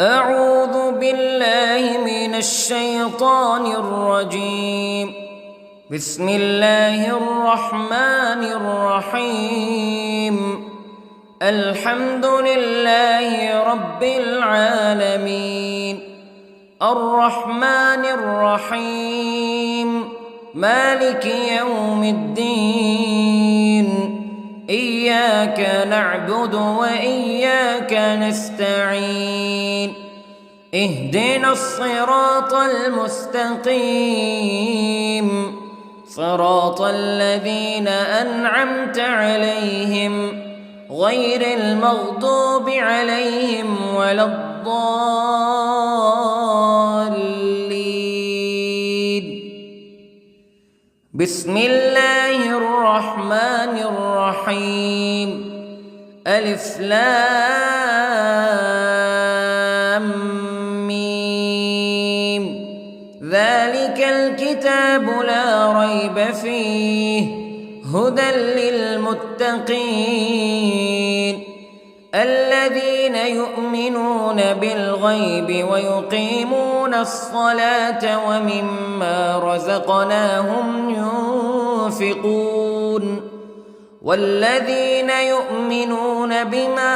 أعوذ بالله من الشيطان الرجيم. بسم الله الرحمن الرحيم. الحمد لله رب العالمين، الرحمن الرحيم، مالك يوم الدين. إياك نعبد وإياك نستعين. اهدنا الصراط المستقيم، صراط الذين أنعمت عليهم غير المغضوب عليهم ولا الضالين. بسم الله الرحمن الرحيم. ألف لام ميم. ذلك الكتاب لا ريب فيه هدى للمتقين الذين يؤمنون بالغيب ويقيمون الصلاة ومما رزقناهم ينفقون والذين يؤمنون بما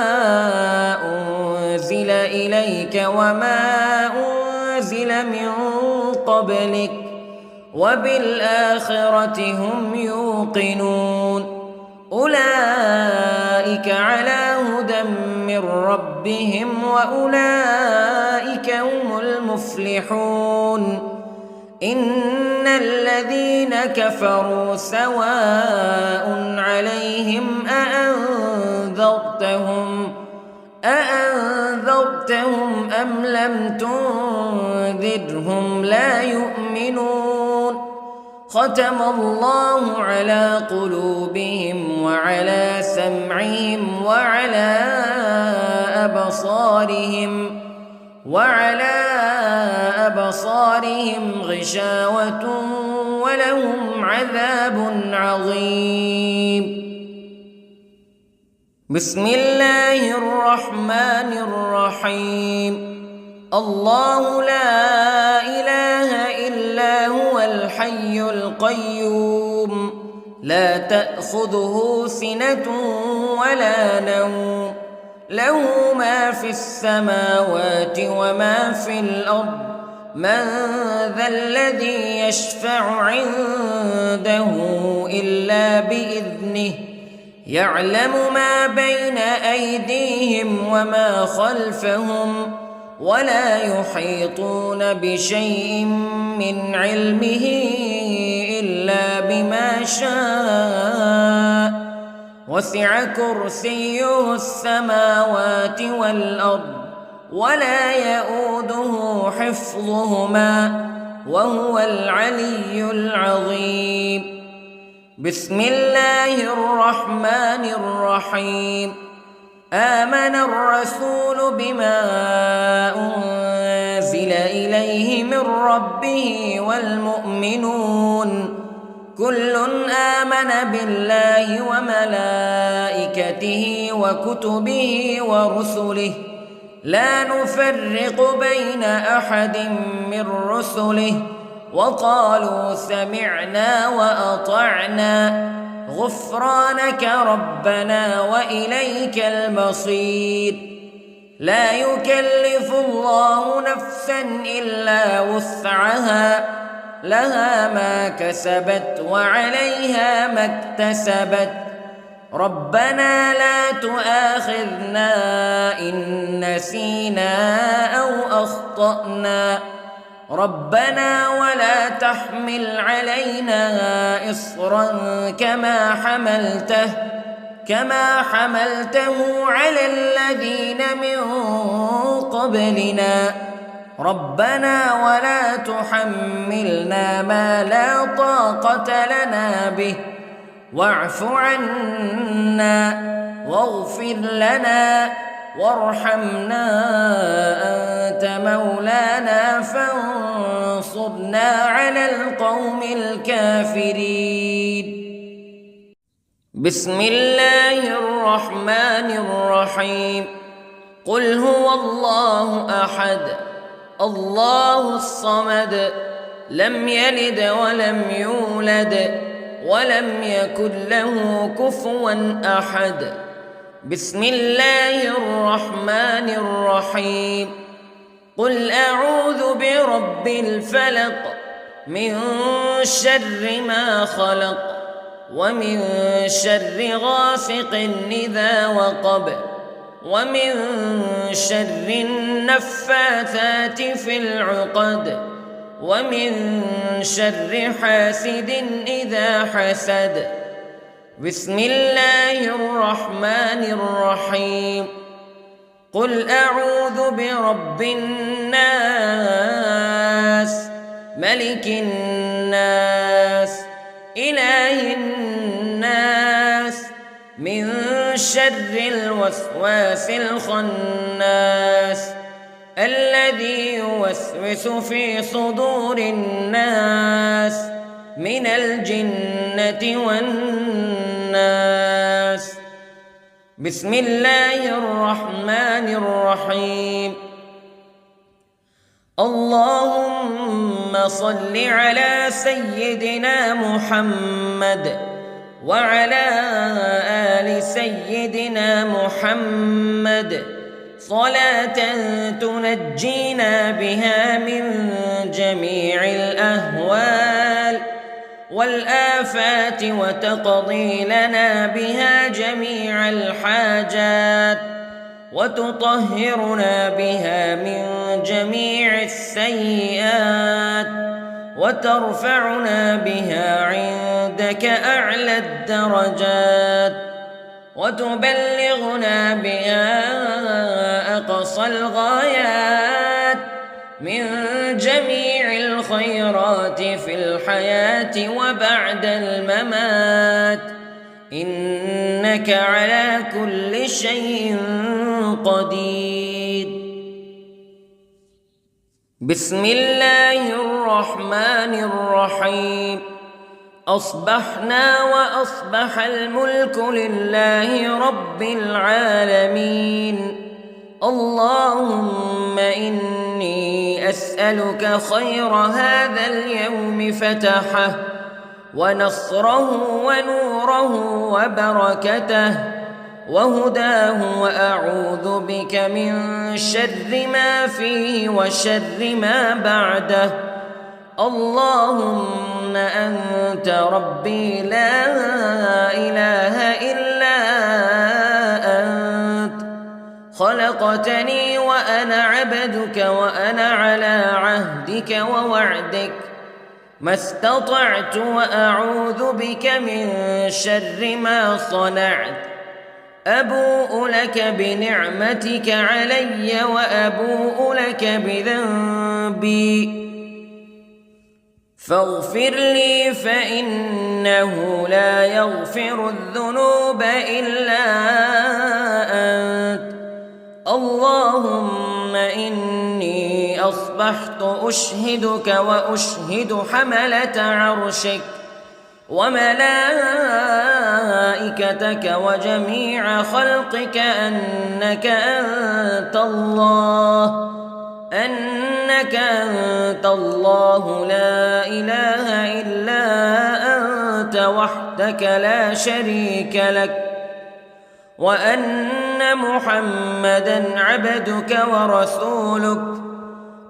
أنزل إليك وما أنزل من قبلك وبالآخرة هم يوقنون. أولئك على هدى من ربهم وأولئك هم المفلحون. إن الذين كفروا سواء عليهم أأنذرتهم أم لم تنذرهم لا يؤمنون. ختم الله على قلوبهم وعلى سمعهم وعلى أبصارهم غشاوة ولهم عذاب عظيم. بسم الله الرحمن الرحيم. الله لا إله إلا هو الحي القيوم لا تأخذه سنة ولا نوم له ما في السماوات وما في الأرض. من ذا الذي يشفع عنده إلا بإذنه يعلم ما بين أيديهم وما خلفهم ولا يحيطون بشيء من علمه إلا بما شاء. وسع كرسيه السماوات والأرض ولا يؤوده حفظهما وهو العلي العظيم. بسم الله الرحمن الرحيم. آمن الرسول بما أنزل إليه من ربه والمؤمنون كل آمن بالله وملائكته وكتبه ورسله لا نفرق بين أحد من رسله وقالوا سمعنا وأطعنا غفرانك ربنا وإليك المصير. لا يكلف الله نفسا إلا وسعها لها ما كسبت وعليها ما اكتسبت. ربنا لا تؤاخذنا إن نسينا أو أخطأنا ربنا ولا تحمل علينا إصرا كما حملته على الذين من قبلنا ربنا ولا تحملنا ما لا طاقة لنا به واعف عنا واغفر لنا وارحمنا أنت مولانا فانصرنا على القوم الكافرين. بسم الله الرحمن الرحيم. قل هو الله أحد الله الصمد لم يلد ولم يولد ولم يكن له كفوا أحد. بسم الله الرحمن الرحيم. قل أعوذ برب الفلق من شر ما خلق ومن شر غاسق إذا وقب ومن شر النفاثات في العقد ومن شر حاسد إذا حسد. بسم الله الرحمن الرحيم. قل أعوذ برب الناس ملك الناس إله الناس من شر الوسواس الخناس الذي يوسوس في صدور الناس من الجنة والناس. بسم الله الرحمن الرحيم. اللهم صل على سيدنا محمد وعلى آل سيدنا محمد صلاة تنجينا بها من جميع الأهوال والآفات وتقضي لنا بها جميع الحاجات وتطهرنا بها من جميع السيئات وترفعنا بها عندك أعلى الدرجات وتبلغنا بها أقصى الغايات من جميع الخيرات في الحياة وبعد الممات إنك على كل شيء قدير. بسم الله الرحمن الرحيم. أصبحنا وأصبح الملك لله رب العالمين. اللهم إني أسألك خير هذا اليوم فتحه ونصره ونوره وبركته وهداه وأعوذ بك من شر ما فيه وشر ما بعده. اللهم أنت ربي لا إله إلا أنت خلقتني وأنا عبدك وأنا على عهدك ووعدك ما استطعت وأعوذ بك من شر ما صنعت. أبوء لك بنعمتك علي وأبوء لك بذنبي فاغفر لي فإنه لا يغفر الذنوب إلا أنت. اللهم إني أصبحت أشهدك وأشهد حملة عرشك وملائكتك وجميع خلقك أنك أنت الله لا إله إلا أنت وحدك لا شريك لك وأن محمدًا عبدك ورسولك.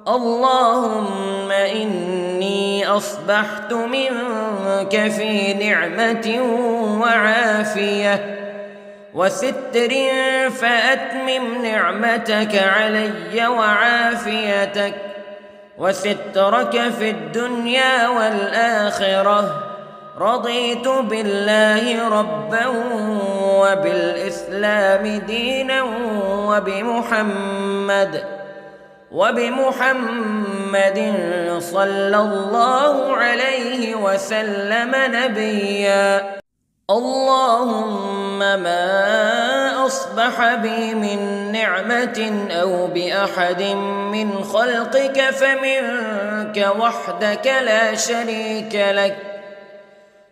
اللهم إني أصبحت منك في نعمة وعافية وستر فأتمم نعمتك علي وعافيتك وسترك في الدنيا والآخرة. رضيت بالله ربا وبالإسلام دينا وبمحمد صلى الله عليه وسلم نبيا. اللهم ما أصبح بي من نعمة أو بأحد من خلقك فمنك وحدك لا شريك لك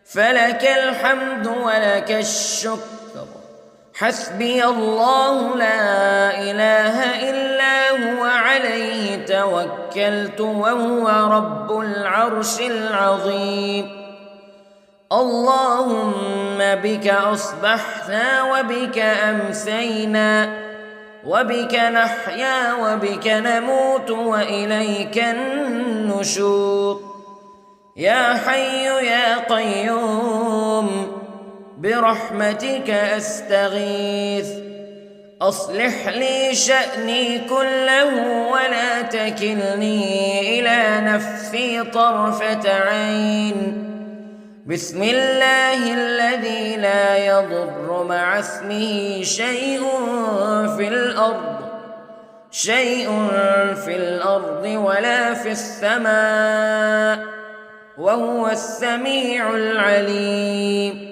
فلك الحمد ولك الشكر حسبي الله لا إله إلا هو عليه توكلت وهو رب العرش العظيم. اللهم بك أصبحنا وبك أمسينا وبك نحيا وبك نموت وإليك النشور. يا حي يا قيوم برحمتك أستغيث، أصلح لي شأني كله ولا تكلني إلى نفسي طرفة عين. بسم الله الذي لا يضر مع اسمه شيء في الأرض ولا في السماء وهو السميع العليم.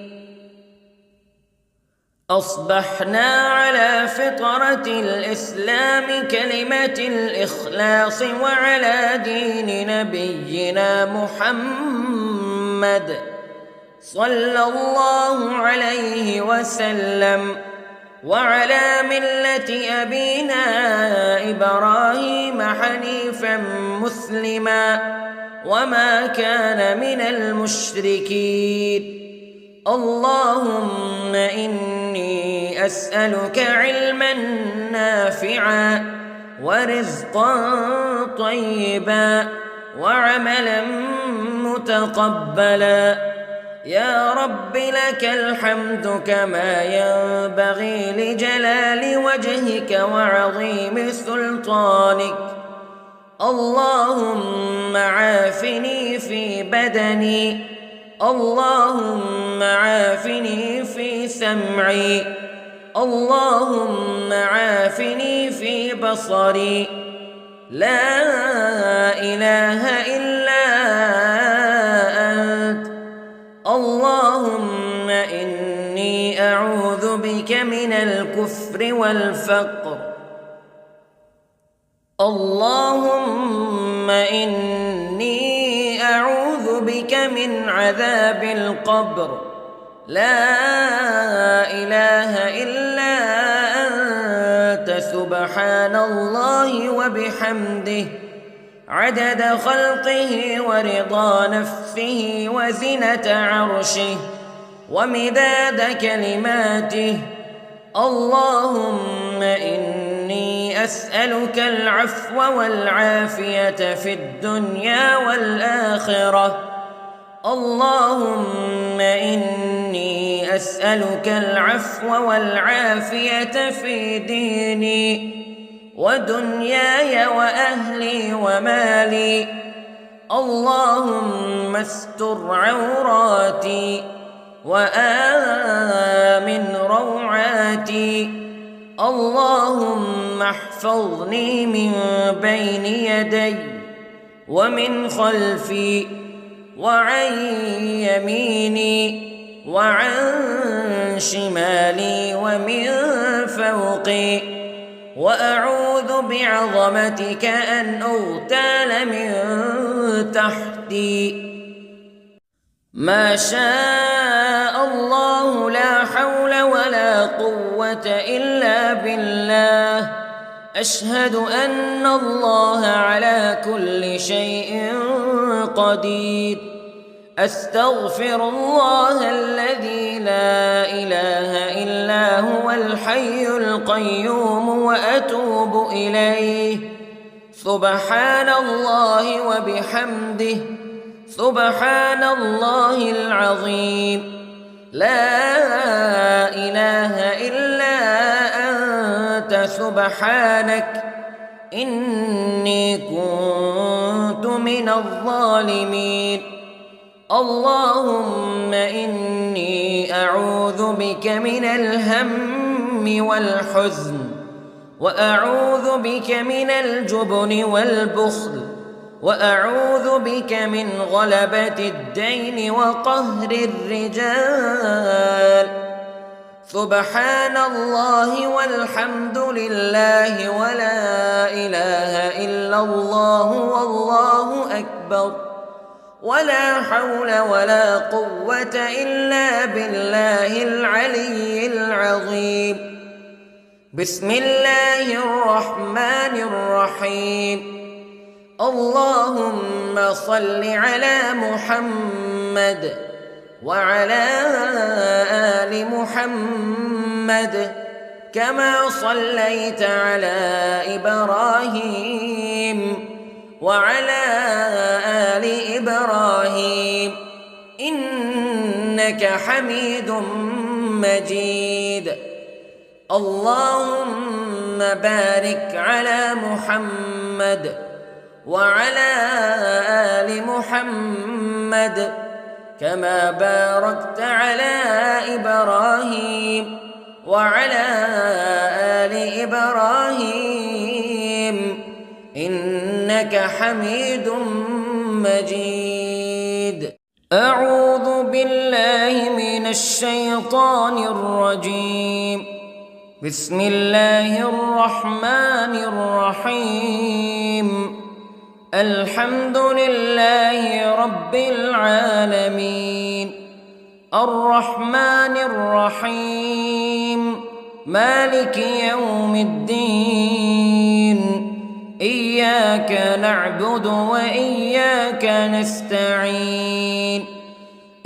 أصبحنا على فطرة الإسلام كلمة الإخلاص وعلى دين نبينا محمد صلى الله عليه وسلم وعلى ملة أبينا إبراهيم حنيفا مسلما وما كان من المشركين. اللهم إني أسألك علما نافعا ورزقا طيبا وعملا متقبلا. يا رب لك الحمد كما ينبغي لجلال وجهك وعظيم سلطانك. اللهم عافني في بدني، اللهم عافني في سمعي، اللهم عافني في بصري. لا إله إلا أنت. اللهم إني أعوذ بك من الكفر والفقر. اللهم إني أعوذ بك من عذاب القبر. لا إله إلا أنت سبحان الله وبحمده عدد خلقه ورضا نفسه وزنة عرشه ومداد كلماته. اللهم إني أسألك العفو والعافية في الدنيا والآخرة. اللهم إني أسألك العفو والعافية في ديني ودنياي وأهلي ومالي. اللهم استر عوراتي وآمن روعاتي. اللهم احفظني من بين يدي ومن خلفي وعن يميني وعن شمالي ومن فوقي، وأعوذ بعظمتك أن أغتال من تحتي. ما شاء الله لا حول ولا قوة إلا بالله. أشهد أن الله على كل شيء قدير. أستغفر الله الذي لا إله إلا هو الحي القيوم وأتوب إليه. سبحان الله وبحمده سبحان الله العظيم. لا إله إلا أنت سبحانك إني كنت من الظالمين. اللهم إني أعوذ بك من الهم والحزن، وأعوذ بك من الجبن والبخل، وأعوذ بك من غلبة الدين وقهر الرجال. سبحان الله والحمد لله ولا إله إلا الله والله أكبر. ولا حول ولا قوة إلا بالله العلي العظيم. بسم الله الرحمن الرحيم. اللهم صل على محمد وعلى آل محمد كما صليت على إبراهيم وعلى آل إبراهيم إنك حميد مجيد. اللهم بارك على محمد وعلى آل محمد كما باركت على إبراهيم وعلى آل إبراهيم إنك حميد مجيد. أعوذ بالله من الشيطان الرجيم. بسم الله الرحمن الرحيم. الحمد لله رب العالمين الرحمن الرحيم مالك يوم الدين إياك نعبد وإياك نستعين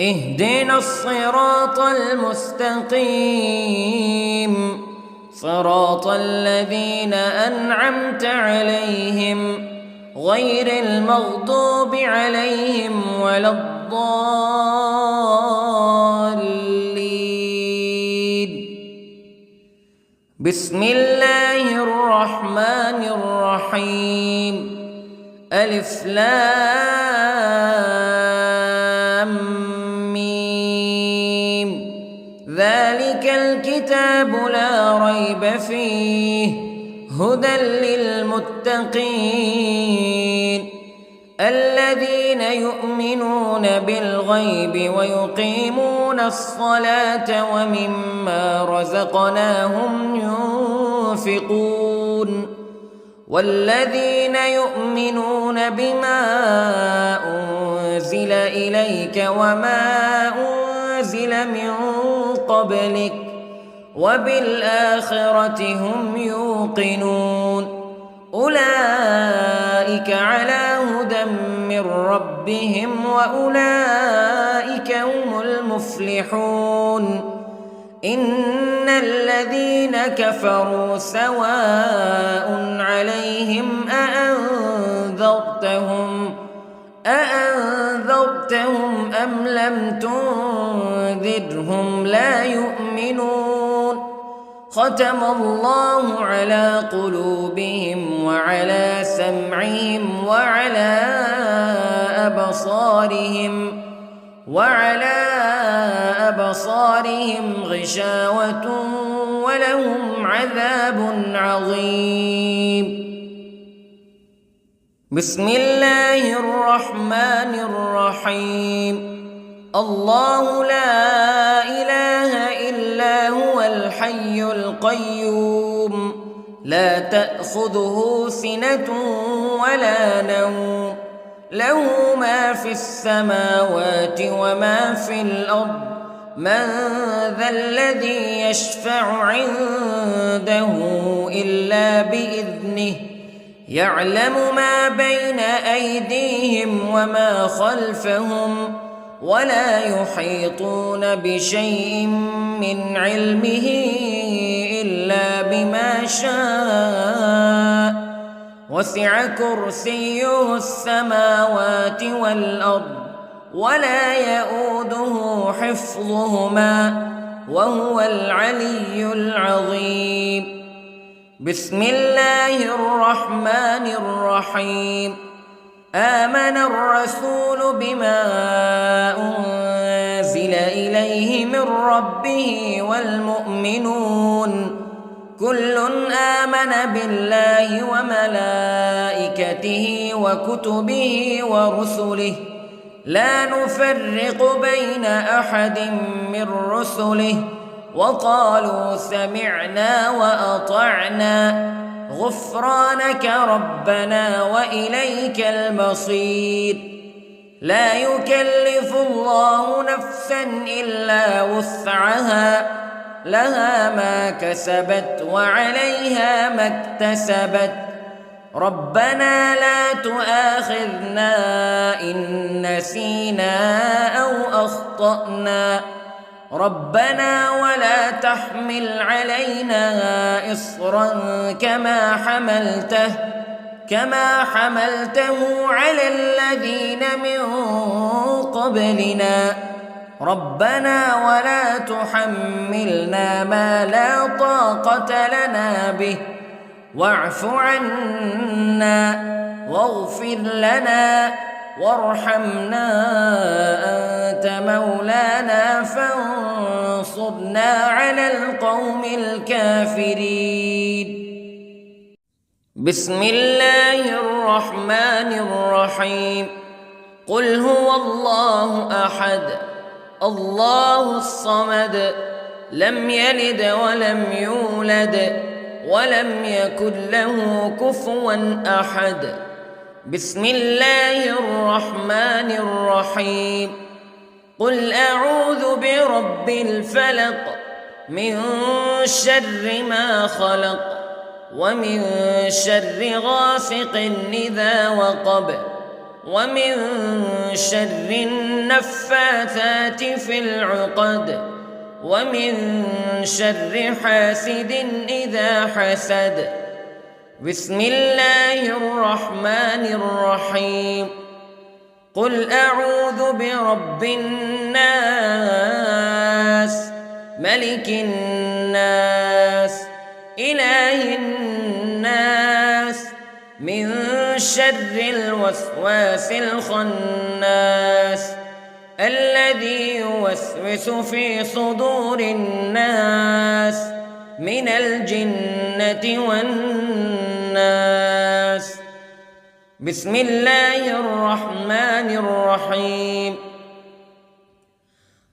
اهدنا الصراط المستقيم صراط الذين أنعمت عليهم غير المغضوب عليهم ولا الضالين. بسم الله الرحمن الرحيم. ألف لام ميم. ذلك الكتاب لا ريب فيه هدى للمتقين الذين يؤمنون بالغيب ويقيمون الصلاة ومما رزقناهم ينفقون والذين يؤمنون بما أنزل إليك وما أنزل من قبلك وبالآخرة هم يوقنون أولئك على هدى من ربهم وأولئك هم المفلحون. إن الذين كفروا سواء عليهم أأنذرتهم أم لم تنذرهم لا يؤمنون. ختم الله على قلوبهم وعلى سمعهم وعلى أبصارهم غشاوة ولهم عذاب عظيم. بسم الله الرحمن الرحيم. الله لا إله إلا هو الحي القيوم لا تأخذه سنة ولا نوم له ما في السماوات وما في الأرض من ذا الذي يشفع عنده إلا بإذنه يعلم ما بين أيديهم وما خلفهم ولا يحيطون بشيء من علمه إلا بما شاء وسع كرسيه السماوات والأرض ولا يؤوده حفظهما وهو العلي العظيم. بسم الله الرحمن الرحيم. آمن الرسول بما أنزل إليه من ربه والمؤمنون كل آمن بالله وملائكته وكتبه ورسله لا نفرق بين أحد من رسله وقالوا سمعنا وأطعنا غفرانك ربنا وإليك المصير. لا يكلف الله نفسا إلا وسعها لها ما كسبت وعليها ما اكتسبت ربنا لا تؤاخذنا إن نسينا أو أخطأنا ربنا ولا تحمل علينا إصرا كما حملته على الذين من قبلنا ربنا ولا تحملنا ما لا طاقة لنا به واعف عنا واغفر لنا وارحمنا أنت مولانا فانصرنا على القوم الكافرين. بسم الله الرحمن الرحيم. قل هو الله أحد الله الصمد لم يلد ولم يولد ولم يكن له كفوا أحد. بسم الله الرحمن الرحيم. قل أعوذ برب الفلق من شر ما خلق ومن شر غاسق إذا وقب ومن شر النفاثات في العقد ومن شر حاسد إذا حسد. بسم الله الرحمن الرحيم. قل أعوذ برب الناس ملك الناس إله الناس من شر الوسواس الخناس الذي يوسوس في صدور الناس من الجنة والناس. بسم الله الرحمن الرحيم.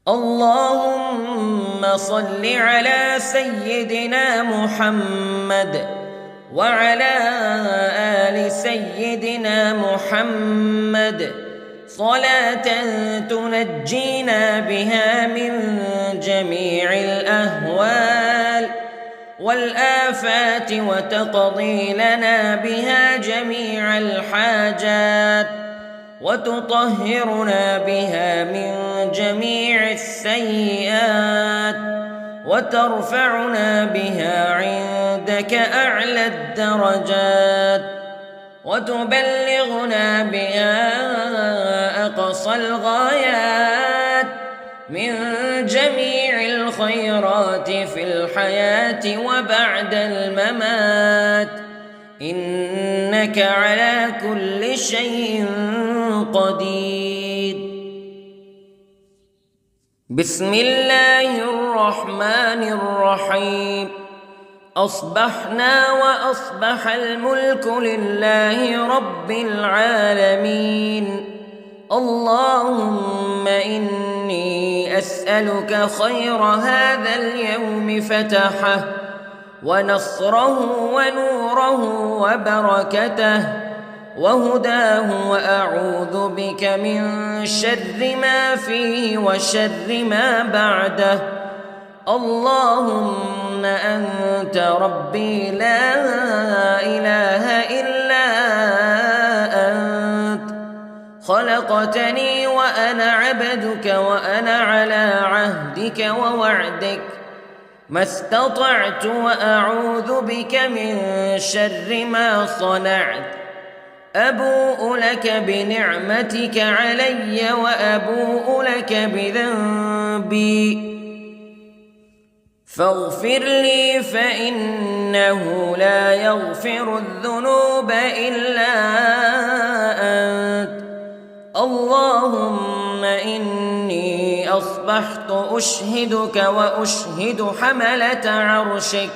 اللهم صل على سيدنا محمد وعلى آل سيدنا محمد صلاة تنجينا بها من جميع الأهوال والآفات وتقضي لنا بها جميع الحاجات وتطهرنا بها من جميع السيئات وترفعنا بها عندك أعلى الدرجات وتبلغنا بها أقصى الغايات من جميع الخيرات في الحياة وبعد الممات إنك على كل شيء قدير. بسم الله الرحمن الرحيم. أصبحنا وأصبح الملك لله رب العالمين. اللهم إني أسألك خير هذا اليوم فتحه ونصره ونوره وبركته وهداه وأعوذ بك من شر ما فيه وشر ما بعده. اللهم أنت ربي لا إله إلا أنت خلقتني وأنا عبدك وأنا على عهدك ووعدك ما استطعت وأعوذ بك من شر ما صنعت. أبوء لك بنعمتك علي وأبوء لك بذنبي فاغفر لي فإنه لا يغفر الذنوب إلا أنت. اللهم إني أصبحت أشهدك وأشهد حملة عرشك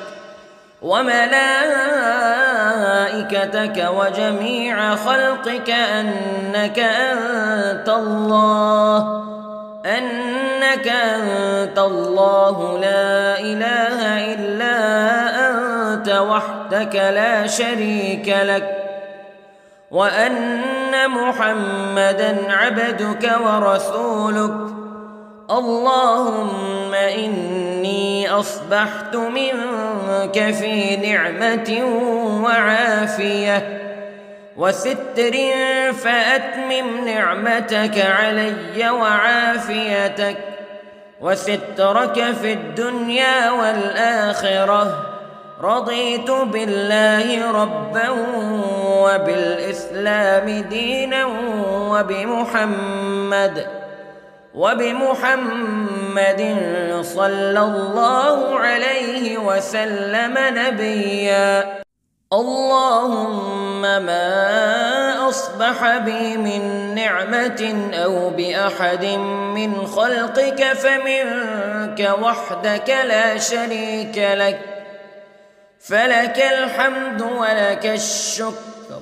وملائكتك وجميع خلقك أنك أنت الله لا إله إلا أنت وحدك لا شريك لك وأن أن محمدًا عبدك ورسولك. اللهم إني أصبحت منك في نعمة وعافية وستر، فأتمم نعمتك علي وعافيتك وسترك في الدنيا والآخرة. رضيت بالله ربًا وبالإسلام دينًا وبمحمد صلى الله عليه وسلم نبيًا. اللهم ما أصبح بي من نعمة أو بأحد من خلقك فمنك وحدك لا شريك لك، فلك الحمد ولك الشكر.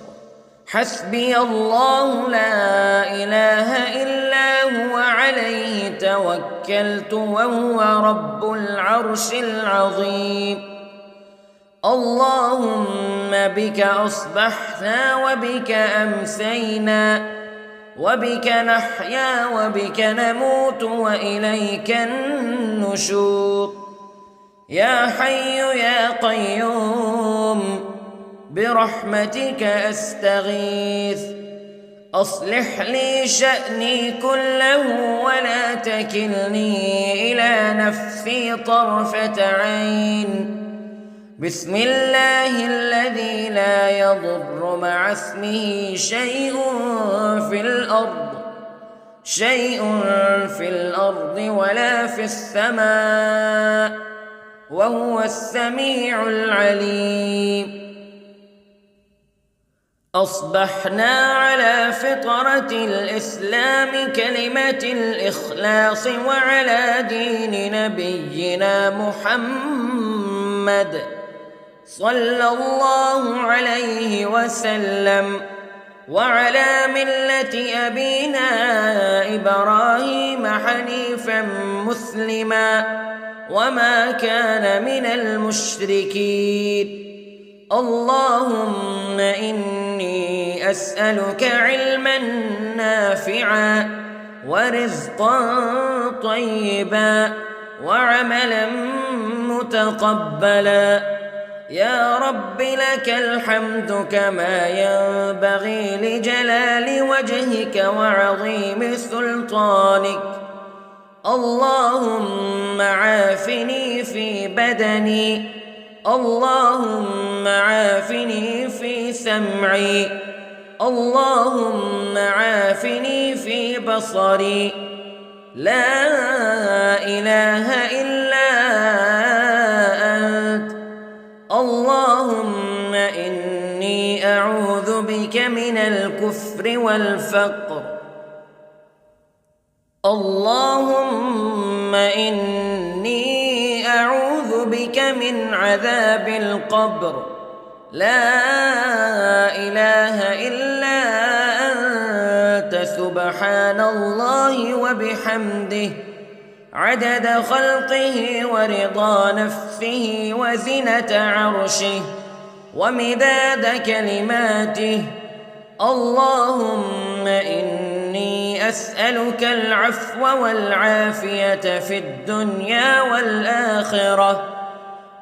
حسبي الله لا إله إلا هو، عليه توكلت وهو رب العرش العظيم. اللهم بك أصبحنا وبك أمسينا وبك نحيا وبك نموت وإليك النشور. يا حي يا قيوم برحمتك أستغيث، أصلح لي شأني كله ولا تكلني إلى نفسي طرفة عين. بسم الله الذي لا يضر مع اسمه شيء في الأرض ولا في السماء، وهو السميع العليم. أصبحنا على فطرة الإسلام كلمة الإخلاص وعلى دين نبينا محمد صلى الله عليه وسلم، وعلى ملة أبينا إبراهيم حنيفا مسلما وما كان من المشركين. اللهم إني أسألك علما نافعا ورزقا طيبا وعملا متقبلا. يا رب لك الحمد كما ينبغي لجلال وجهك وعظيم سلطانك. اللهم عافني في بدني، اللهم عافني في سمعي، اللهم عافني في بصري. لا إله إلا أنت. اللهم إني أعوذ بك من الكفر والفقر. اللهم إني أعوذ بك من عذاب القبر. لا إله إلا أنت، سبحان الله وبحمده، عدد خلقه ورضا نفسه وزنة عرشه ومداد كلماته. اللهم إني أسألك العفو والعافية في الدنيا والآخرة.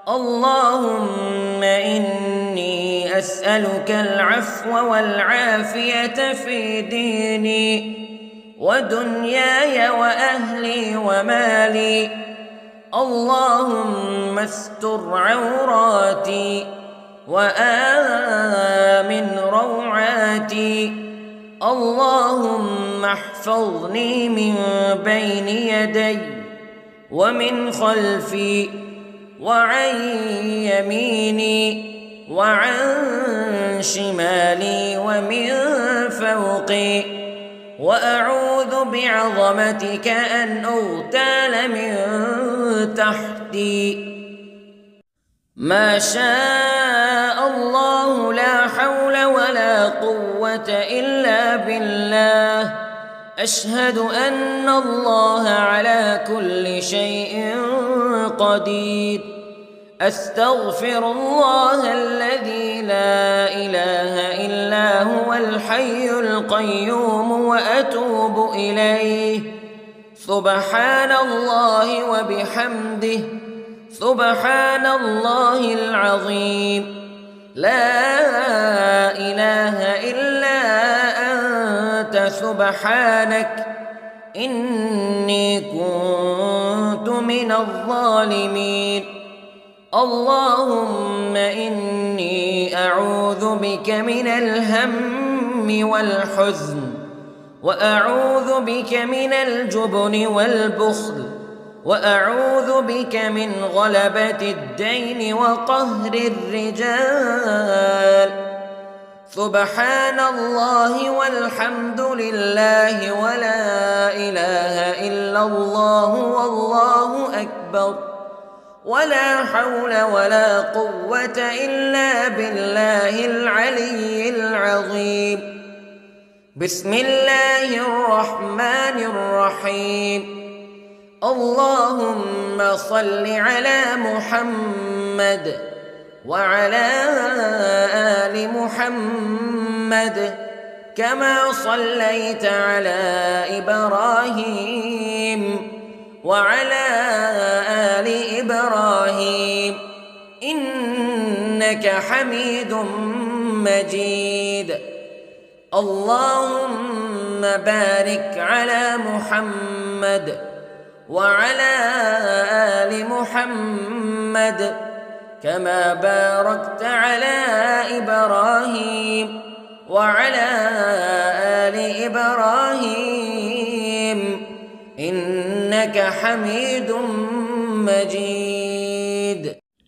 اللهم إني أسألك العفو والعافية في ديني ودنياي وأهلي ومالي. اللهم استر عوراتي وآمن روعاتي. اللهم احفظني من بين يدي ومن خلفي وعن يميني وعن شمالي ومن فوقي، وأعوذ بعظمتك أن أغتال من تحتي. ما شاء الله لا حول ولا قوة إلا بالله. أشهد أن الله على كل شيء قدير. أستغفر الله الذي لا إله إلا هو الحي القيوم وأتوب إليه. سبحان الله وبحمده، سبحان الله العظيم. لا إله إلا أنت سبحانك إني كنت من الظالمين. اللهم إني أعوذ بك من الهم والحزن، وأعوذ بك من الجبن والبخل، وأعوذ بك من غلبة الدين وقهر الرجال. سبحان الله والحمد لله ولا إله إلا الله والله أكبر، ولا حول ولا قوة إلا بالله العلي العظيم. بسم الله الرحمن الرحيم. اللهم صل على محمد وعلى آل محمد كما صليت على إبراهيم وعلى آل إبراهيم إنك حميد مجيد. اللهم بارك على محمد وعلى آل محمد كما باركت على إبراهيم وعلى آل إبراهيم إنك حميد مجيد.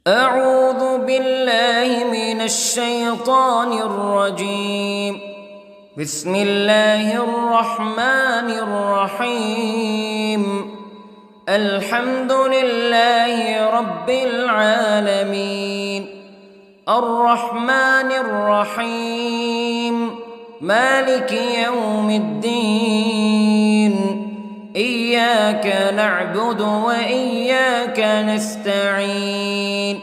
أعوذ بالله من الشيطان الرجيم. بسم الله الرحمن الرحيم. الحمد لله رب العالمين، الرحمن الرحيم، مالك يوم الدين. إياك نعبد وإياك نستعين.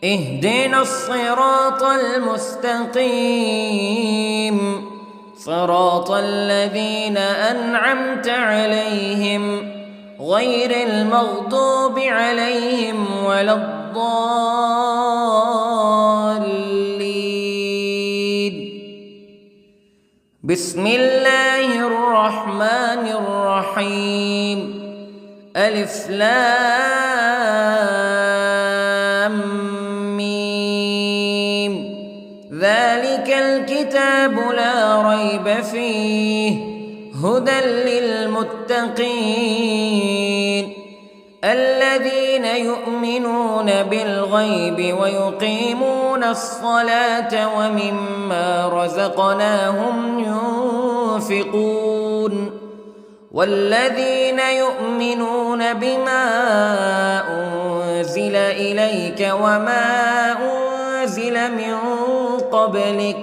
اهدنا الصراط المستقيم، صراط الذين أنعمت عليهم غير المغضوب عليهم ولا الضالين. بسم الله الرحمن الرحيم. ألف لام ميم. ذلك الكتاب لا ريب فيه هدى للمتقين الذين يؤمنون بالغيب ويقيمون الصلاة ومما رزقناهم ينفقون والذين يؤمنون بما أنزل إليك وما أنزل من قبلك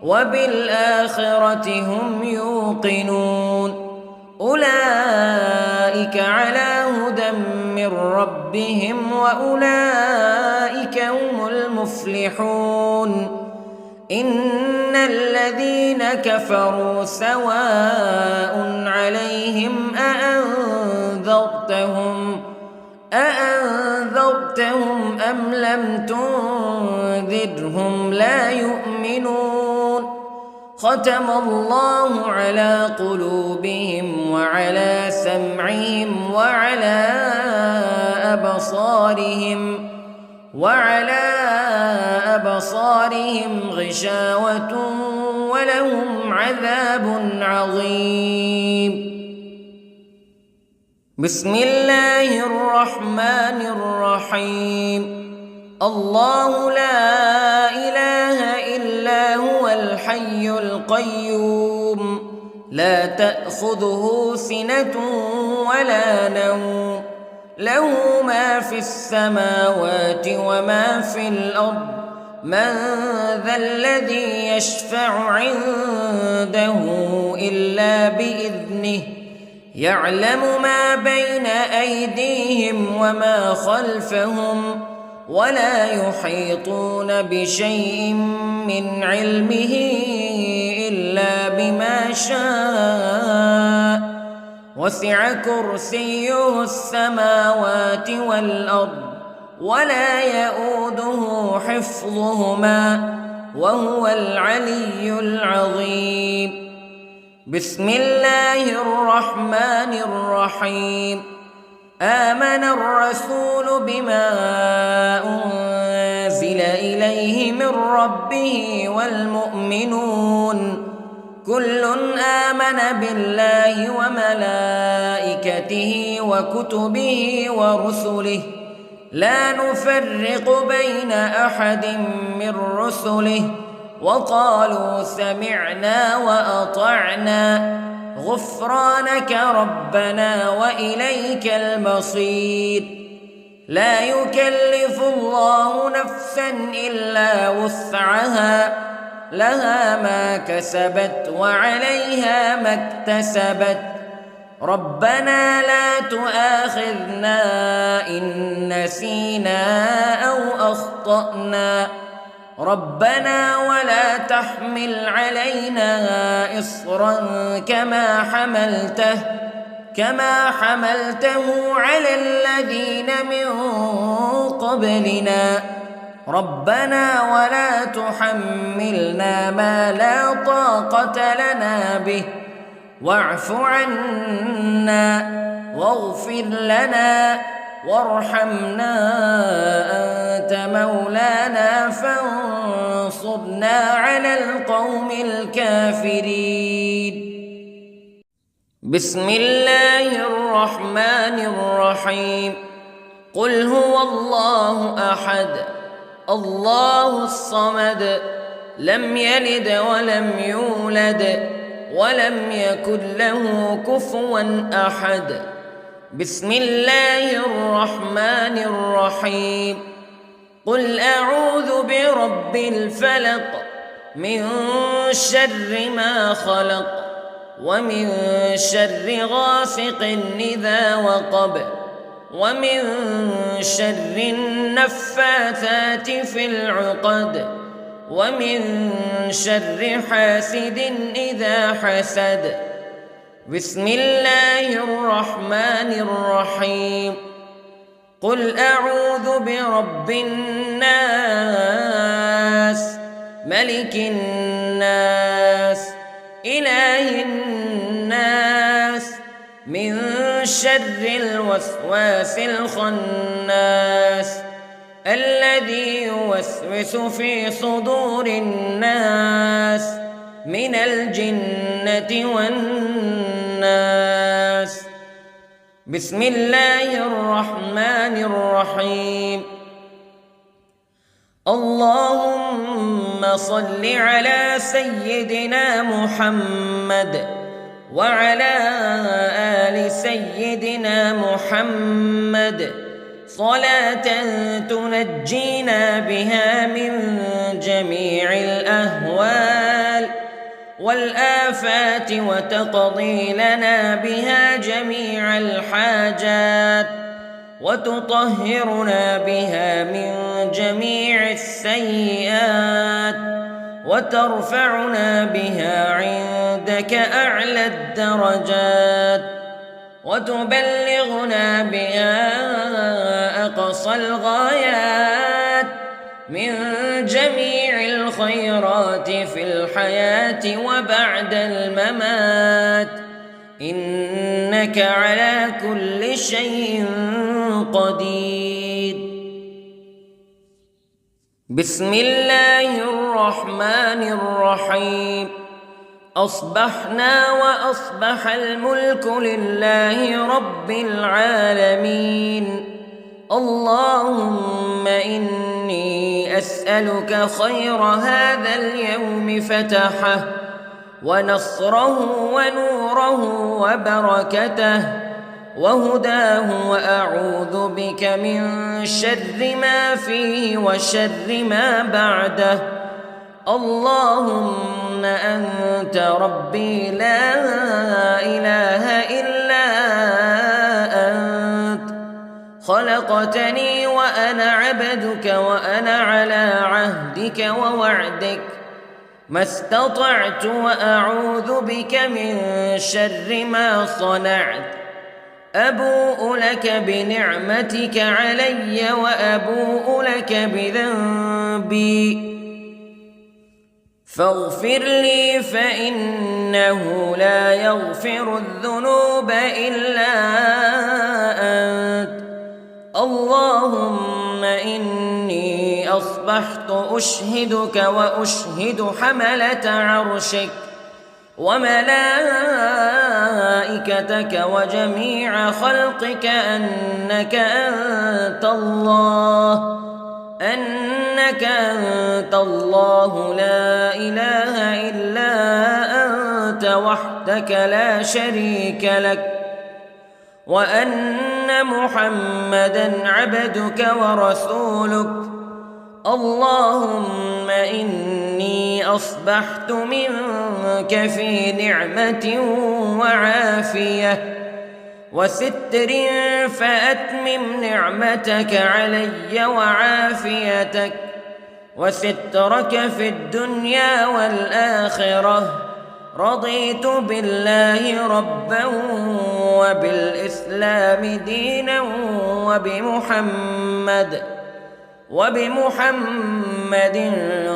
وبالآخرة هم يوقنون أولئك على هدى من ربهم وأولئك هم المفلحون. إن الذين كفروا سواء عليهم أأنذرتهم أم لم تنذرهم لا يؤمنون. ختم الله على قلوبهم وعلى سمعهم وعلى أبصارهم غشاوة ولهم عذاب عظيم. بسم الله الرحمن الرحيم. الله لا إله إلا هو الحي القيوم لا تأخذه سنة ولا نوم له ما في السماوات وما في الأرض من ذا الذي يشفع عنده إلا بإذنه يعلم ما بين أيديهم وما خلفهم ولا يحيطون بشيء من علمه إلا بما شاء وسع كرسيه السماوات والأرض ولا يؤوده حفظهما وهو العلي العظيم. بسم الله الرحمن الرحيم. آمن الرسول بما أنزل إليه من ربه والمؤمنون كل آمن بالله وملائكته وكتبه ورسله لا نفرق بين أحد من رسله وقالوا سمعنا وأطعنا غفرانك ربنا وإليك المصير. لا يكلف الله نفسا إلا وسعها لها ما كسبت وعليها ما اكتسبت ربنا لا تؤاخذنا إن نسينا أو أخطأنا ربنا ولا تحمل علينا إصرا كما حملته على الذين من قبلنا ربنا ولا تحملنا ما لا طاقة لنا به واعف عنا واغفر لنا وارحمنا أنت مولانا فانصرنا على القوم الكافرين. بسم الله الرحمن الرحيم. قل هو الله أحد الله الصمد لم يلد ولم يولد ولم يكن له كفوا أحد. بسم الله الرحمن الرحيم. قل أعوذ برب الفلق من شر ما خلق ومن شر غاسق إذا وقب ومن شر النفاثات في العقد ومن شر حاسد إذا حسد. بسم الله الرحمن الرحيم. قل أعوذ برب الناس ملك الناس إله الناس من شر الوسواس الخناس الذي يوسوس في صدور الناس من الجنة والناس. بسم الله الرحمن الرحيم. اللهم صل على سيدنا محمد وعلى آل سيدنا محمد صلاة تنجينا بها من جميع الأهوال والآفات وتقضي لنا بها جميع الحاجات وتطهرنا بها من جميع السيئات وترفعنا بها عندك أعلى الدرجات وتبلغنا بها أقصى الغايات من جميع الخيرات في الحياة وبعد الممات إنك على كل شيء قدير. بسم الله الرحمن الرحيم. أصبحنا وأصبح الملك لله رب العالمين. اللهم إني أسألك خير هذا اليوم فتحه ونصره ونوره وبركته وهداه وأعوذ بك من شر ما فيه وشر ما بعده. اللهم أنت ربي لا إله إلا أنت خلقتني وأنا عبدك وأنا على عهدك ووعدك ما استطعت وأعوذ بك من شر ما صنعت أبوء لك بنعمتك علي وأبوء لك بذنبي فاغفر لي فإنه لا يغفر الذنوب إلا أنت اللهم إني أصبحت أشهدك وأشهد حملة عرشك وملائكتك وجميع خلقك أنك أنت الله لا إله إلا أنت وحدك لا شريك لك وأن محمدًا عبدك ورسولك اللهم إني أصبحت منك في نعمة وعافية وستر فأتمم نعمتك علي وعافيتك وسترك في الدنيا والآخرة رضيت بالله ربا وبالإسلام دينا وبمحمد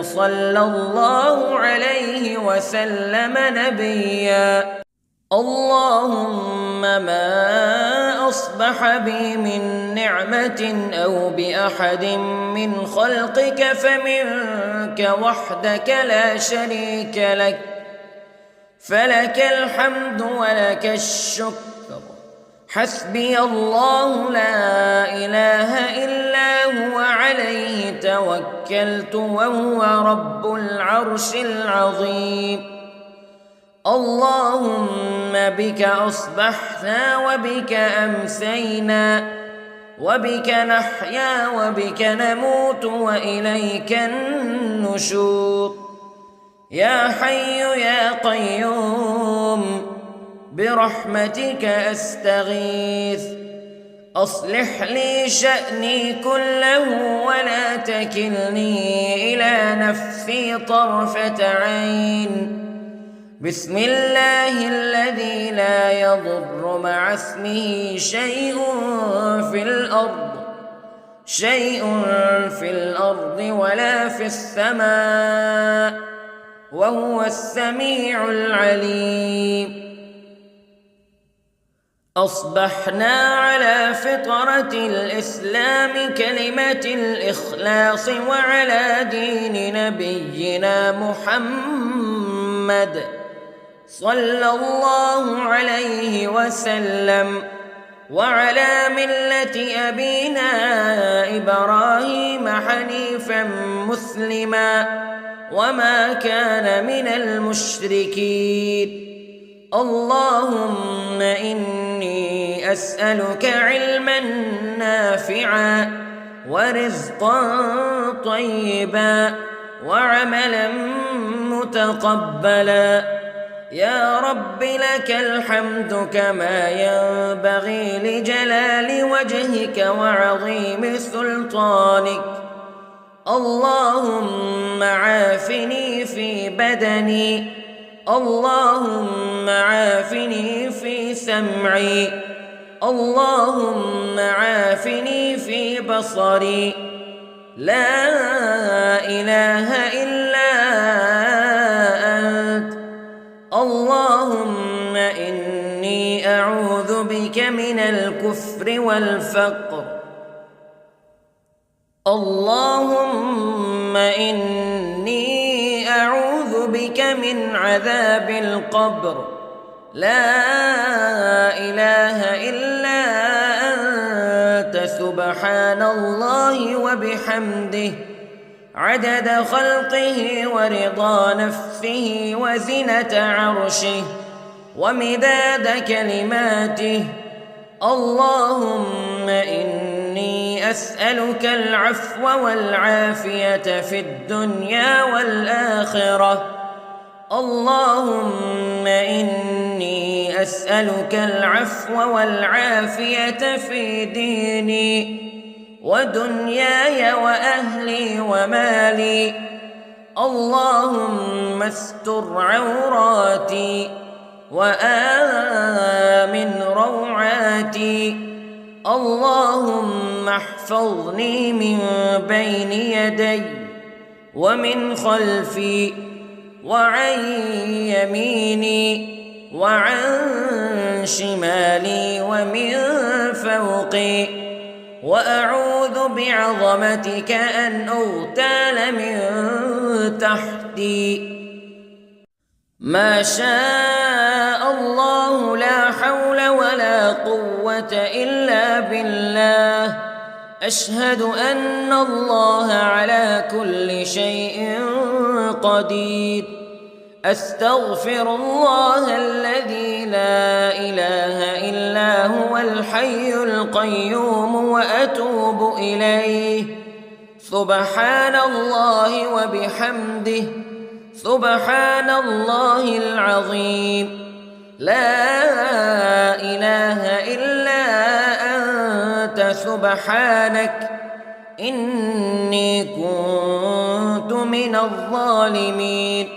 صلى الله عليه وسلم نبيا اللهم ما أصبح بي من نعمة أو بأحد من خلقك فمنك وحدك لا شريك لك فلك الحمد ولك الشكر حسبي الله لا إله إلا هو عليه توكلت وهو رب العرش العظيم اللهم بك أصبحنا وبك أمسينا وبك نحيا وبك نموت وإليك النشور يا حي يا قيوم برحمتك أستغيث أصلح لي شأني كله ولا تكلني إلى نفسي طرفة عين بسم الله الذي لا يضر مع اسمه شيء في الأرض ولا في السماء وهو السميع العليم أصبحنا على فطرة الإسلام كلمة الإخلاص وعلى دين نبينا محمد صلى الله عليه وسلم وعلى ملة أبينا إبراهيم حنيفا مسلما وما كان من المشركين اللهم إني أسألك علما نافعا ورزقا طيبا وعملا متقبلا يا رب لك الحمد كما ينبغي لجلال وجهك وعظيم سلطانك اللهم عافني في بدني اللهم عافني في سمعي اللهم عافني في بصري لا إله إلا أنت اللهم إني أعوذ بك من الكفر والفقر اللهم إني أعوذ بك من عذاب القبر لا إله إلا أنت سبحان الله وبحمده عدد خلقه ورضا نفسه وزنة عرشه ومداد كلماته اللهم إني أسألك العفو والعافية في الدنيا والآخرة اللهم إني أسألك العفو والعافية في ديني ودنياي وأهلي ومالي. اللهم استر عوراتي وآمن روعاتي. اللهم احفظني من بين يدي ومن خلفي وعن يميني وعن شمالي ومن فوقي، وأعوذ بعظمتك أن أغتال من تحتي. ما شاء الله لا حول ولا قوة إلا بالله. أشهد أن الله على كل شيء قدير. أستغفر الله الذي لا إله إلا هو الحي القيوم وأتوب إليه. سبحان الله وبحمده، سبحان الله العظيم. لا إله إلا أنت سبحانك إني كنت من الظالمين.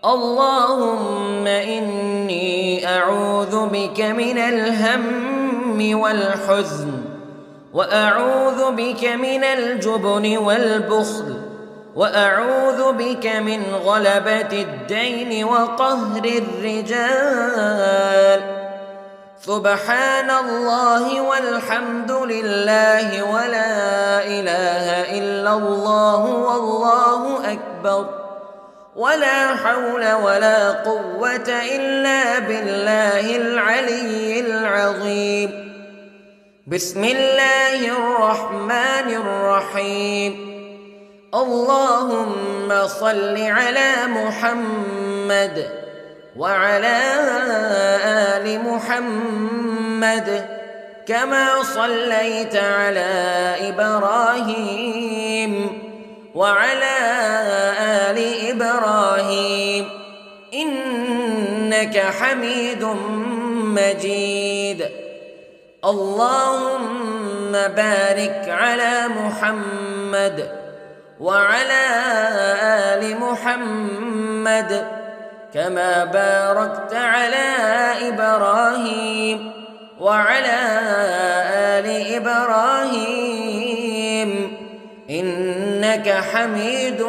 اللهم إني أعوذ بك من الهم والحزن، وأعوذ بك من الجبن والبخل، وأعوذ بك من غلبة الدين وقهر الرجال. سبحان الله والحمد لله ولا إله إلا الله والله أكبر، ولا حول ولا قوة إلا بالله العلي العظيم. بسم الله الرحمن الرحيم. اللهم صل على محمد وعلى آل محمد كما صليت على إبراهيم وعلى آل إبراهيم إنك حميد مجيد. اللهم بارك على محمد وعلى آل محمد كما باركت على إبراهيم وعلى آل إبراهيم إنك حميد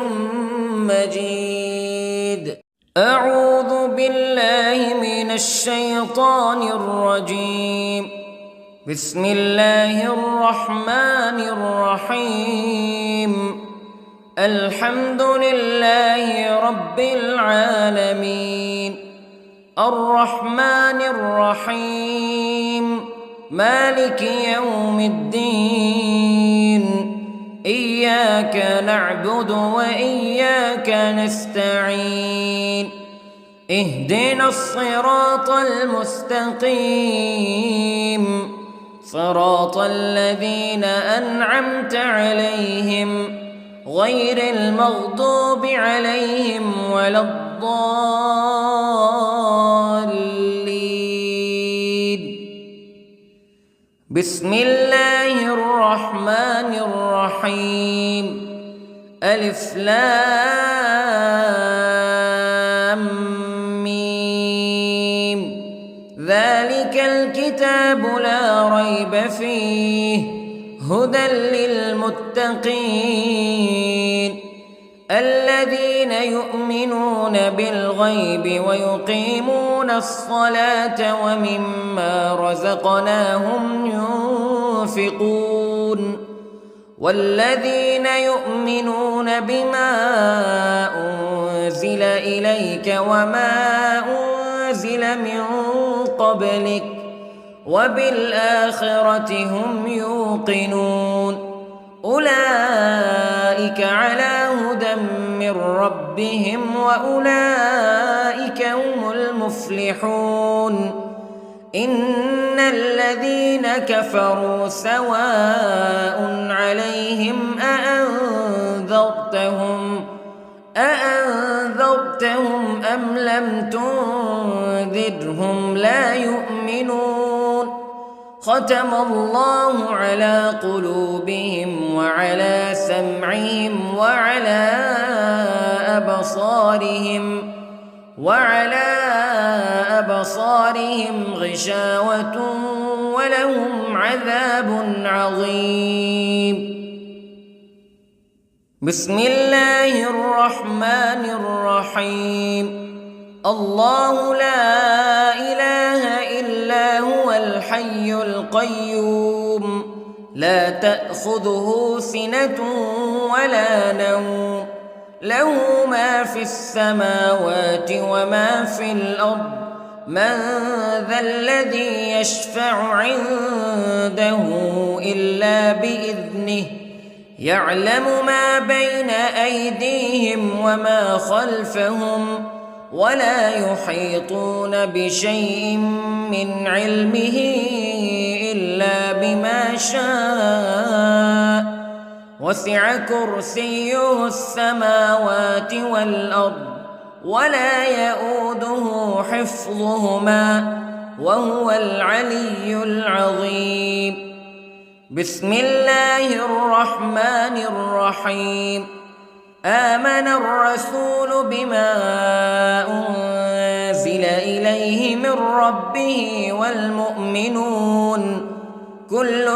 مجيد. أعوذ بالله من الشيطان الرجيم. بسم الله الرحمن الرحيم. الحمد لله رب العالمين، الرحمن الرحيم، مالك يوم الدين. إياك نعبد وإياك نستعين. اهدنا الصراط المستقيم، صراط الذين أنعمت عليهم غير المغضوب عليهم ولا الضالين. بسم الله الرحمن الرحيم. ألف لام ميم. ذلك الكتاب لا ريب فيه هدى للمتقين الذين يؤمنون بالغيب ويقيمون الصلاة ومما رزقناهم ينفقون والذين يؤمنون بما أنزل إليك وما أنزل من قبلك وبالآخرة هم يوقنون أولئك على هدى من ربهم وأولئك هم المفلحون إن الذين كفروا سواء عليهم أأنذرتهم أم لم تنذرهم تنذرهم لا يؤمنون ختم الله على قلوبهم وعلى سمعهم وعلى أبصارهم غشاوة ولهم عذاب عظيم. بسم الله الرحمن الرحيم. الله لا إله إلا هو الحي القيوم لا تأخذه سنة ولا نوم له ما في السماوات وما في الأرض من ذا الذي يشفع عنده إلا بإذنه يعلم ما بين أيديهم وما خلفهم ولا يحيطون بشيء من علمه إلا بما شاء وسع كرسيه السماوات والأرض ولا يؤوده حفظهما وهو العلي العظيم. بسم الله الرحمن الرحيم. آمن الرسول بما أنزل إليه من ربه والمؤمنون كل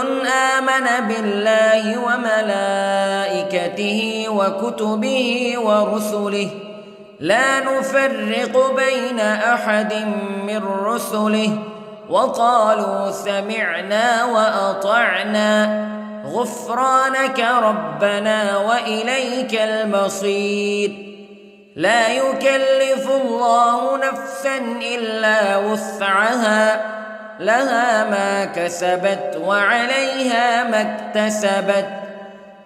آمن بالله وملائكته وكتبه ورسله لا نفرق بين أحد من رسله وقالوا سمعنا وأطعنا غفرانك ربنا وإليك المصير. لا يكلف الله نفسا إلا وسعها لها ما كسبت وعليها ما اكتسبت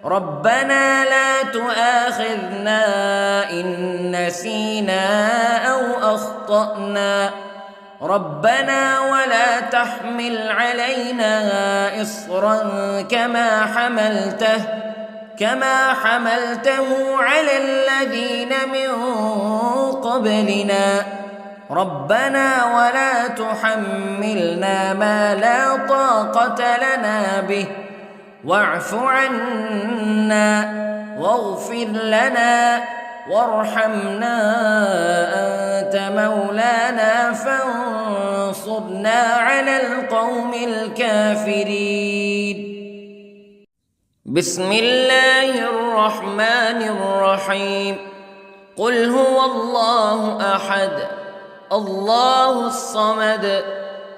ربنا لا تؤاخذنا إن نسينا أو أخطأنا ربنا ولا تحمل علينا إصرا كما حملته على الذين من قبلنا ربنا ولا تحملنا ما لا طاقة لنا به واعف عنا واغفر لنا وارحمنا أنت مولانا فانصرنا على القوم الكافرين. بسم الله الرحمن الرحيم. قل هو الله أحد الله الصمد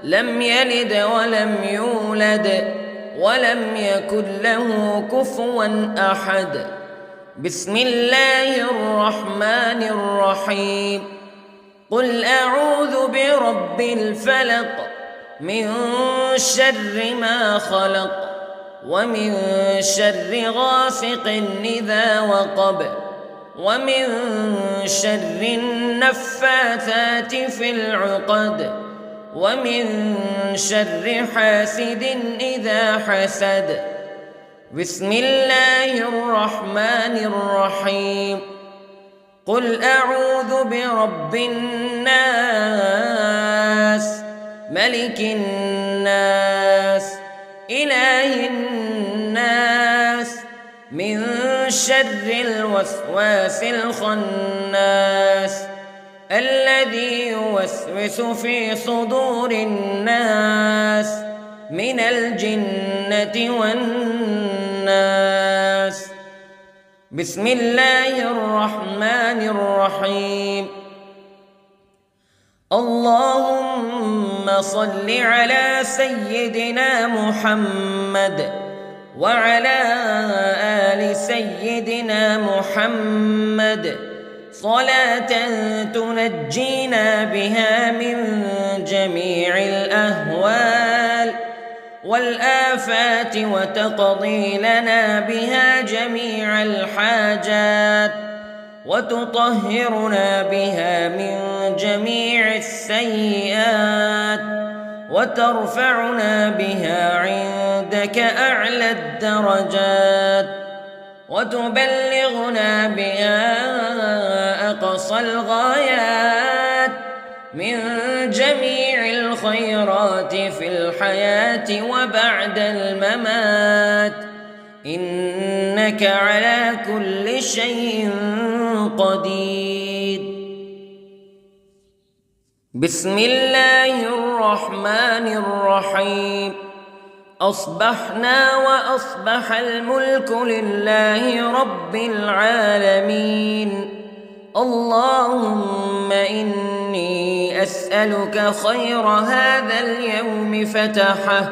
لم يلد ولم يولد ولم يكن له كفوا أحد. بسم الله الرحمن الرحيم. قل أعوذ برب الفلق من شر ما خلق ومن شر غاسق إذا وقب ومن شر النفاثات في العقد ومن شر حاسد إذا حسد. بسم الله الرحمن الرحيم. قل أعوذ برب الناس ملك الناس إله الناس من شر الوسواس الخناس الذي يوسوس في صدور الناس من الجنة والناس. بسم الله الرحمن الرحيم. اللهم صل على سيدنا محمد وعلى آل سيدنا محمد صلاة تنجينا بها من جميع الأهوال والآفات وتقضي لنا بها جميع الحاجات وتطهرنا بها من جميع السيئات وترفعنا بها عندك أعلى الدرجات وتبلغنا بها أقصى الغايات من جميع الخيرات في الحياة وبعد الممات، إنك على كل شيء قدير. بسم الله الرحمن الرحيم. أصبحنا وأصبح الملك لله رب العالمين. اللهم إني أسألك خير هذا اليوم فتحه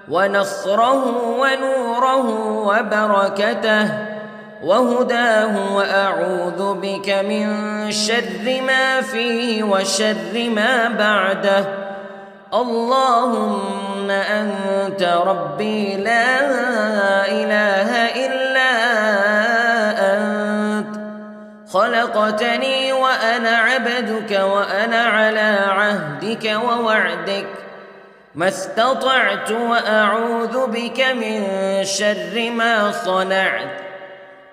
ونصره ونوره وبركته وهداه، وأعوذ بك من شر ما فيه وشر ما بعده. اللهم أنت ربي لا إله إلا أنت، خلقتني وأنا عبدك وأنا على عهدك ووعدك ما استطعت، وأعوذ بك من شر ما صنعت.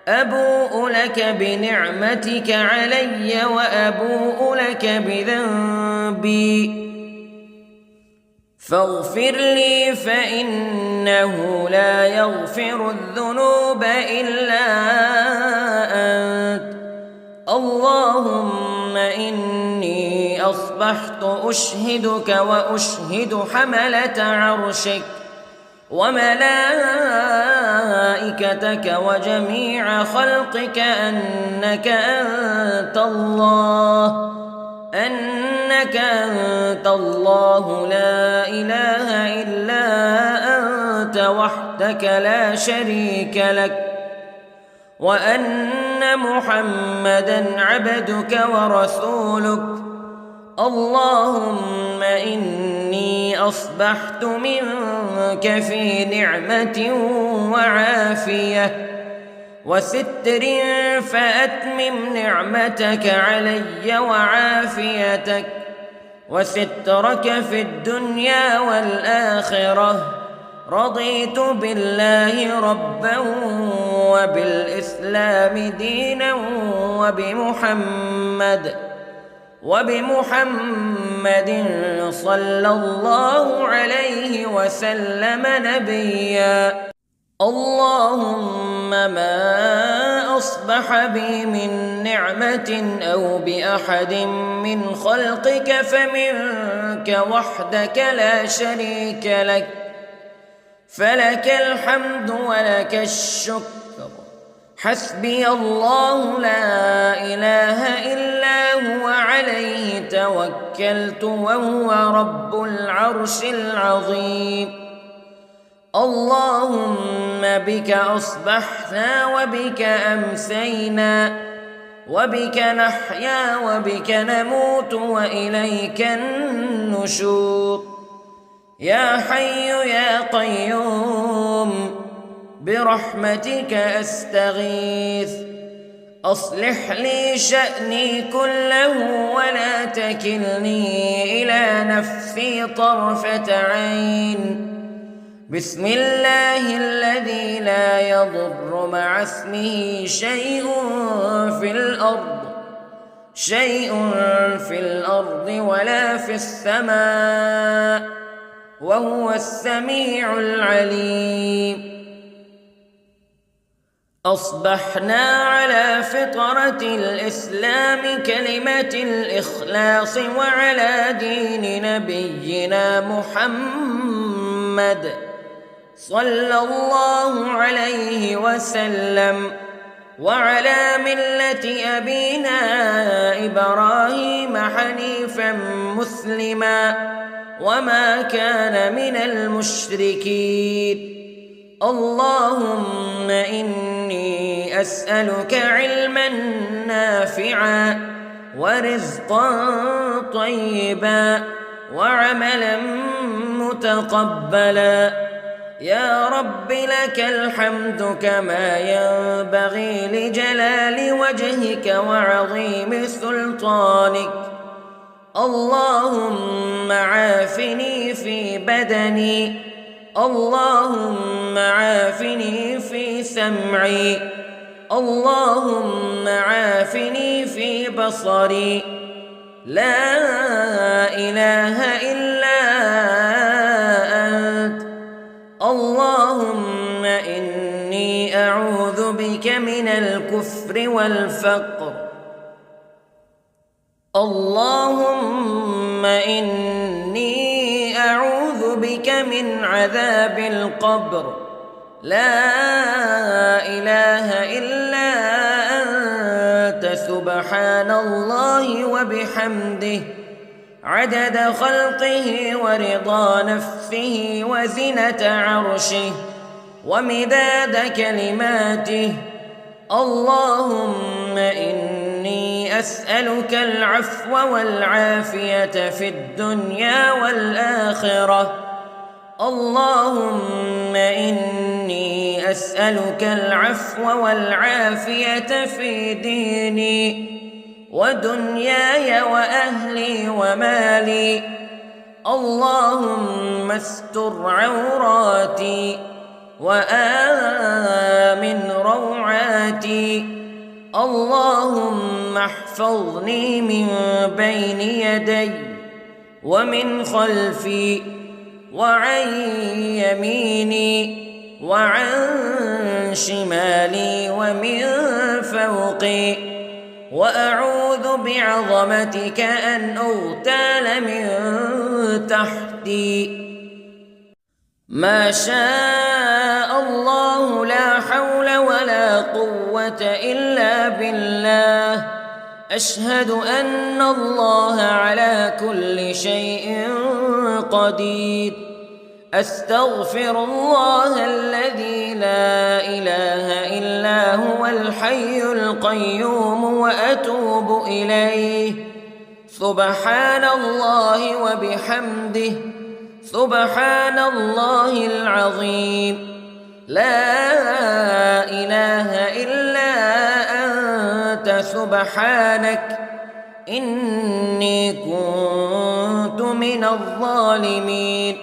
أبوء لك بنعمتك علي وأبوء لك بذنبي، فاغفر لي فإنه لا يغفر الذنوب إلا أنت. اللهم إني أصبحت أشهدك وأشهد حملة عرشك وملائكتك وجميع خلقك أنك أنت الله لا إله إلا أنت وحدك لا شريك لك، وأن محمدًا عبدك ورسولك. اللهم إني أصبحت منك في نعمة وعافية وستر، فأتمم نعمتك علي وعافيتك وسترك في الدنيا والآخرة. رضيت بالله ربا وبالإسلام دينا وبمحمد صلى الله عليه وسلم نبيا. اللهم ما أصبح بي من نعمة أو بأحد من خلقك فمنك وحدك لا شريك لك، فلك الحمد ولك الشكر. حسبي الله لا إله إلا هو عليه توكلت وهو رب العرش العظيم. اللهم بك أصبحنا وبك أمسينا وبك نحيا وبك نموت وإليك النشور. يا حي يا قيوم برحمتك أستغيث، أصلح لي شأني كله ولا تكلني إلى نفسي طرفة عين. بسم الله الذي لا يضر مع اسمه شيء في الأرض ولا في السماء، وهو السميع العليم. أصبحنا على فطرة الإسلام كلمة الإخلاص وعلى دين نبينا محمد صلى الله عليه وسلم، وعلى ملة أبينا إبراهيم حنيفا مسلما وما كان من المشركين. اللهم إني أسألك علما نافعا ورزقا طيبا وعملا متقبلا. يا رب لك الحمد كما ينبغي لجلال وجهك وعظيم سلطانك. اللهم عافني في بدني، اللهم عافني في سمعي، اللهم عافني في بصري. لا إله والكفر والفقر. اللهم إني أعوذ بك من عذاب القبر، لا إله إلا أنت، سبحان الله وبحمده، عدد خلقه ورضا نفسه وزنة عرشه ومداد كلماته. اللهم إني أسألك العفو والعافية في الدنيا والآخرة. اللهم إني أسألك العفو والعافية في ديني ودنياي وأهلي ومالي. اللهم استر عوراتي وآمن روعاتي. اللهم احفظني من بين يدي ومن خلفي وعن يميني وعن شمالي ومن فوقي، وأعوذ بعظمتك أن أغتال من تحتي. ما شاء الله، لا حول ولا قوة إلا بالله. أشهد أن الله على كل شيء قدير. أستغفر الله الذي لا إله إلا هو الحي القيوم وأتوب إليه. سبحان الله وبحمده، سبحان الله العظيم. لا إله إلا أنت، سبحانك إني كنت من الظالمين.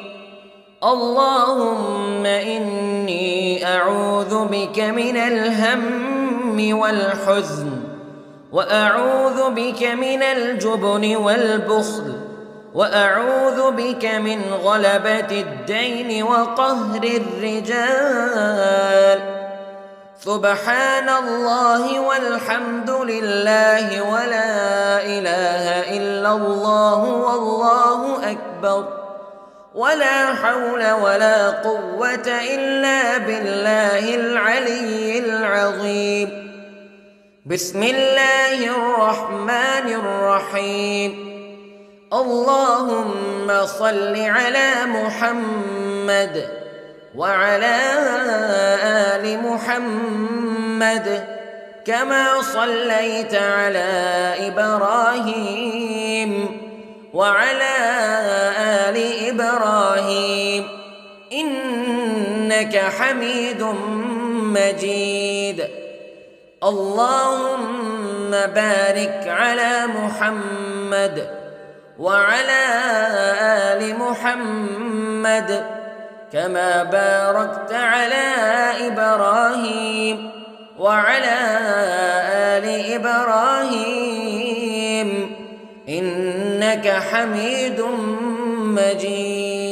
اللهم إني أعوذ بك من الهم والحزن، وأعوذ بك من الجبن والبخل، وأعوذ بك من غلبة الدين وقهر الرجال. سبحان الله والحمد لله ولا إله إلا الله والله أكبر، ولا حول ولا قوة إلا بالله العلي العظيم. بسم الله الرحمن الرحيم. اللهم صل على محمد وعلى آل محمد كما صليت على إبراهيم وعلى آل إبراهيم إنك حميد مجيد. اللهم بارك على محمد وعلى آل محمد كما باركت على إبراهيم وعلى آل إبراهيم إنك حميد مجيد.